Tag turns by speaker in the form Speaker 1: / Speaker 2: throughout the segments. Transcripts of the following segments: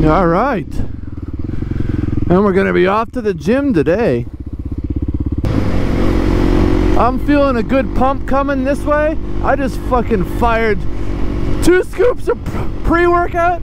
Speaker 1: All right. And we're gonna be off to the gym today. I'm feeling a good pump coming this way. I just fucking fired 2 scoops of pre-workout.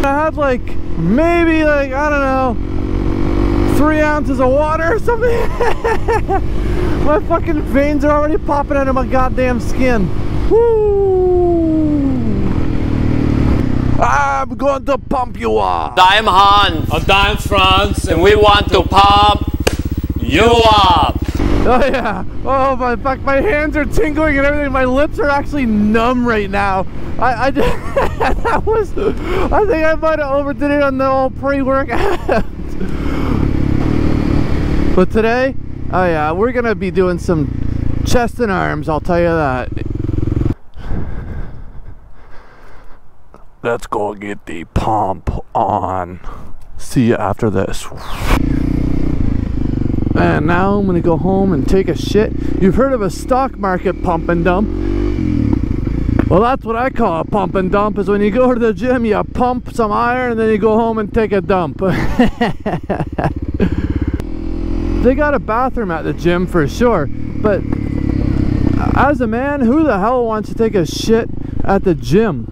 Speaker 1: I had like, maybe like, I don't know, 3 ounces of water or something. My fucking veins are already popping out of my goddamn skin. Woo! I'm going to pump you up.
Speaker 2: I'm Hans.
Speaker 3: And I'm Franz.
Speaker 2: And we want to pump you up.
Speaker 1: Oh yeah. Oh my fuck, my hands are tingling and everything. My lips are actually numb right now. I that was, I think I might have overdid it on the old pre-workout. But today, oh yeah, we're gonna be doing some chest and arms, I'll tell you that. Let's go get the pump on. See you after this. And now I'm gonna go home and take a shit. You've heard of a stock market pump and dump? Well, that's what I call a pump and dump, is when you go to the gym, you pump some iron and then you go home and take a dump. They got a bathroom at the gym for sure, but as a man, who the hell wants to take a shit at the gym?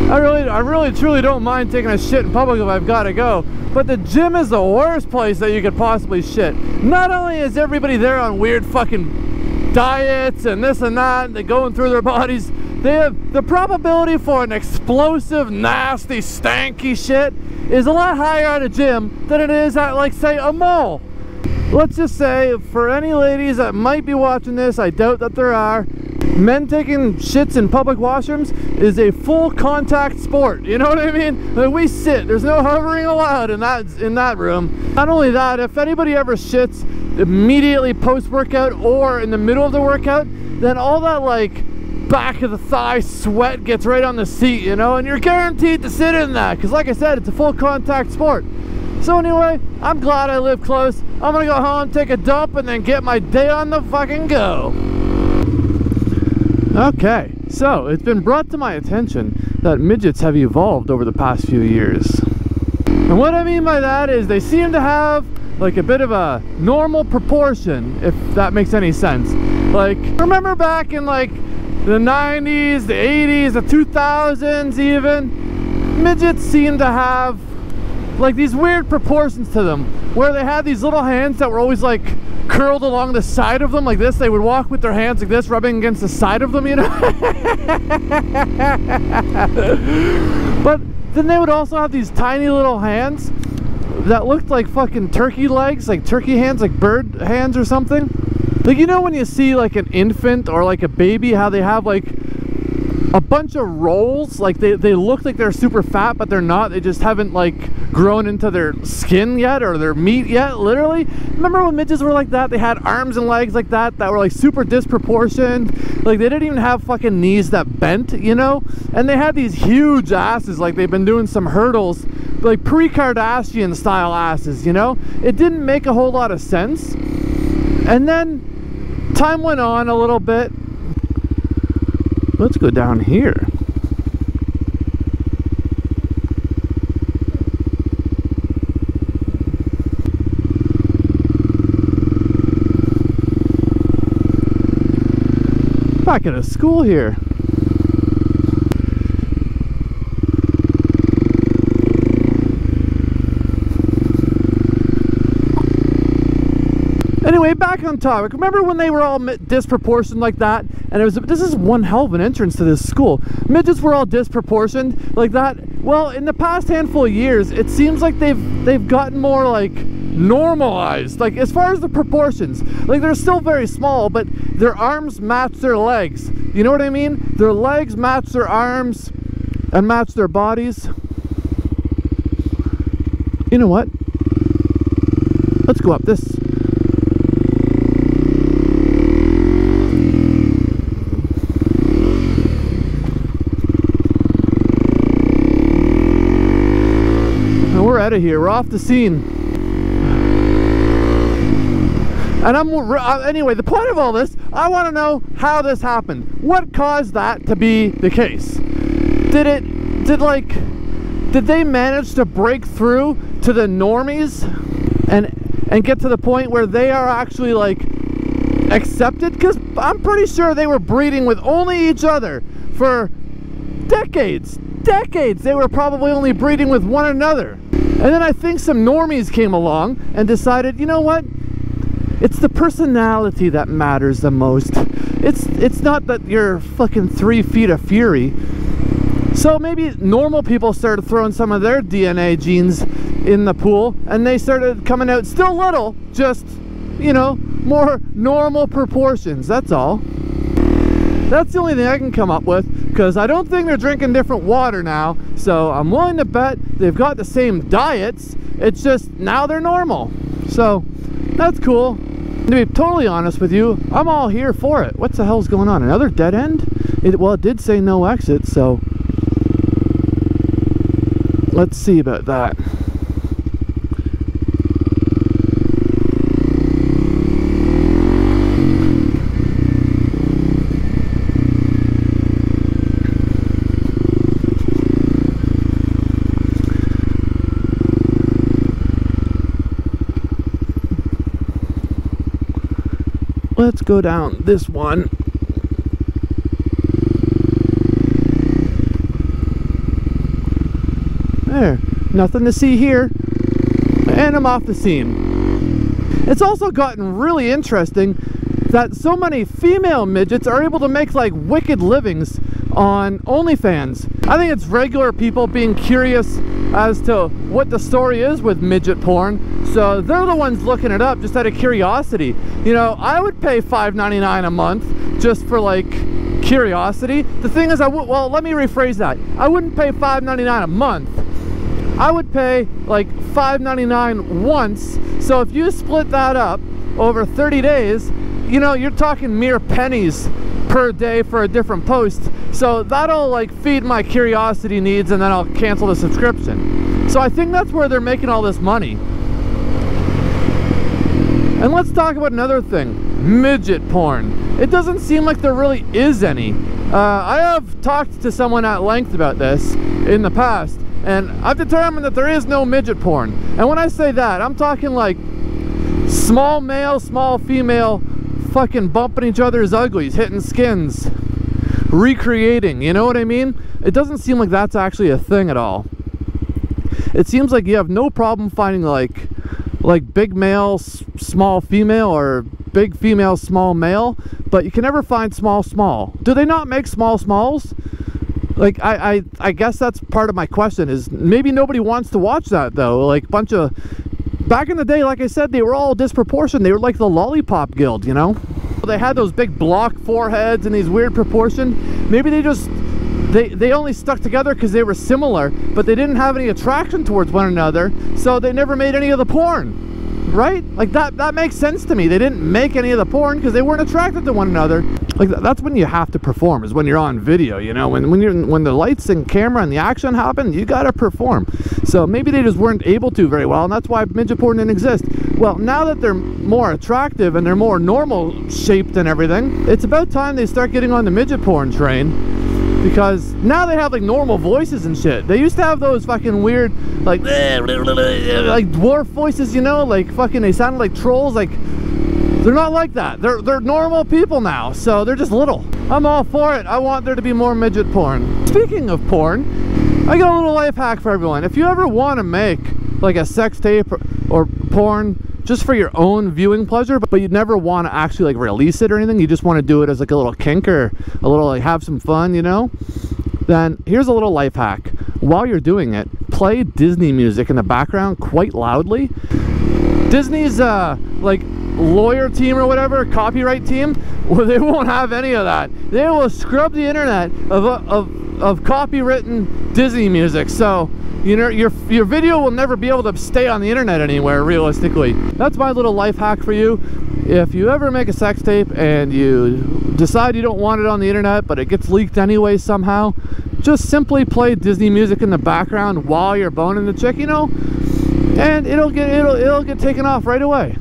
Speaker 1: I really truly don't mind taking a shit in public if I've got to go, but the gym is the worst place that you could possibly shit. Not only is everybody there on weird fucking diets and this and that, and they're going through their bodies, they have the probability for an explosive, nasty, stanky shit is a lot higher at a gym than it is at, like, say, a mall. Let's just say, for any ladies that might be watching this, I doubt that there are, men taking shits in public washrooms is a full contact sport. You know what I mean? Like, we sit, there's no hovering allowed in that room. Not only that, if anybody ever shits immediately post-workout or in the middle of the workout, then all that, like, back of the thigh sweat gets right on the seat, you know, and you're guaranteed to sit in that, because like I said, it's a full contact sport. So anyway, I'm glad I live close. I'm gonna go home, take a dump, and then get my day on the fucking go. Okay, so it's been brought to my attention that midgets have evolved over the past few years. And what I mean by that is they seem to have like a bit of a normal proportion, if that makes any sense. Like, remember back in like the 90s, the 80s, the 2000s even, midgets seemed to have like these weird proportions to them, where they had these little hands that were always like curled along the side of them like this. They would walk with their hands like this, rubbing against the side of them, you know. But then they would also have these tiny little hands that looked like fucking turkey legs, like turkey hands, like bird hands or something. Like, you know when you see like an infant or like a baby, how they have like a bunch of rolls, like they look like they're super fat, but they're not. They just haven't like grown into their skin yet or their meat yet, literally. Remember when midgets were like that? They had arms and legs like that were like super disproportioned. Like they didn't even have fucking knees that bent, you know? And they had these huge asses, like they've been doing some hurdles, like pre-Kardashian style asses, you know? It didn't make a whole lot of sense. And then time went on a little bit. Let's go down here. Back at a school here. Anyway, back on topic. Remember when they were all disproportioned like that? And this is one hell of an entrance to this school. Midgets were all disproportioned like that. Well, in the past handful of years, it seems like they've gotten more like normalized, like as far as the proportions. Like they're still very small, but their arms match their legs. You know what I mean? Their legs match their arms and match their bodies. You know what? Let's go up this. We're out of here. We're off the scene. And anyway, the point of all this, I want to know how this happened. What caused that to be the case? Did it did they manage to break through to the normies and get to the point where they are actually like accepted? Because I'm pretty sure they were breeding with only each other for decades. They were probably only breeding with one another. And then I think some normies came along and decided, you know what? It's the personality that matters the most. It's not that you're fucking 3 feet of fury. So maybe normal people started throwing some of their DNA genes in the pool, and they started coming out still little, just, you know, more normal proportions. That's all. That's the only thing I can come up with, because I don't think they're drinking different water now. So I'm willing to bet they've got the same diets. It's just now they're normal. So that's cool. To be totally honest with you, I'm all here for it. What the hell's going on? Another dead end? Well, it did say no exit, so let's see about that. Let's go down this one. There, nothing to see here, and I'm off the scene. It's also gotten really interesting that so many female midgets are able to make like wicked livings on OnlyFans. I think it's regular people being curious as to what the story is with midget porn, so they're the ones looking it up just out of curiosity. You know, I would pay $5.99 a month just for like curiosity. The thing is, well, let me rephrase that. I wouldn't pay $5.99 a month. I would pay like $5.99 once. So if you split that up over 30 days, you know, you're talking mere pennies per day for a different post. So that'll like feed my curiosity needs, and then I'll cancel the subscription. So I think that's where they're making all this money. And let's talk about another thing, midget porn. It doesn't seem like there really is any. I have talked to someone at length about this in the past, and I've determined that there is no midget porn. And when I say that, I'm talking like small male, small female, fucking bumping each other's uglies, hitting skins, recreating, you know what I mean? It doesn't seem like that's actually a thing at all. It seems like you have no problem finding like big male, small female, or big female, small male, but you can never find small. Do they not make smalls? Like, I guess that's part of my question, is maybe nobody wants to watch that though. Like, bunch of, back in the day, like I said, they were all disproportioned. They were like the Lollipop Guild, you know? They had those big block foreheads and these weird proportion. Maybe they just, they only stuck together because they were similar, but they didn't have any attraction towards one another, so they never made any of the porn, right? Like, that makes sense to me. They didn't make any of the porn because they weren't attracted to one another. Like, that's when you have to perform, is when you're on video, you know? When the lights and camera and the action happen, you gotta perform. So maybe they just weren't able to very well, and that's why midget porn didn't exist. Well, now that they're more attractive and they're more normal shaped and everything, it's about time they start getting on the midget porn train, because now they have like normal voices and shit. They used to have those fucking weird like dwarf voices, you know, like fucking, they sounded like trolls. Like, they're not like that. They're normal people now, so they're just little. I'm all for it. I want there to be more midget porn. Speaking of porn, I got a little life hack for everyone. If you ever want to make like a sex tape or porn just for your own viewing pleasure, but you'd never want to actually like release it or anything, you just want to do it as like a little kink or a little like have some fun, you know, then here's a little life hack. While you're doing it, play Disney music in the background quite loudly. Disney's like lawyer team or whatever, copyright team, well, they won't have any of that. They will scrub the internet of copywritten Disney music. So, you know, your video will never be able to stay on the internet anywhere, realistically. That's my little life hack for you. If you ever make a sex tape and you decide you don't want it on the internet, but it gets leaked anyway somehow, just simply play Disney music in the background while you're boning the chick, you know, and it'll get taken off right away.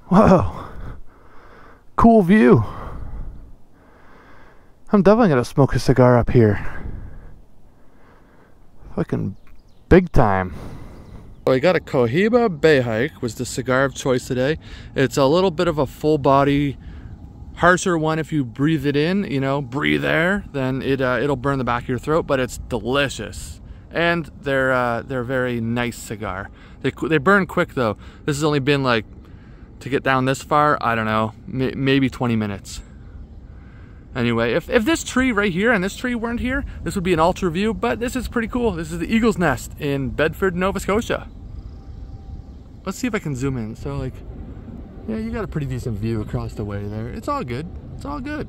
Speaker 1: Whoa. Cool view. I'm definitely gonna smoke a cigar up here. Fucking big time. So I got a Cohiba Behike, was the cigar of choice today. It's a little bit of a full body, harsher one. If you breathe it in, you know, breathe air, then it'll burn the back of your throat, but it's delicious. And they're a very nice cigar. They burn quick though. This has only been like, to get down this far, I don't know, maybe 20 minutes. Anyway, if this tree right here and this tree weren't here, this would be an ultra view, but this is pretty cool. This is the Eagle's Nest in Bedford, Nova Scotia. Let's see if I can zoom in. So like, yeah, you got a pretty decent view across the way there. It's all good. It's all good.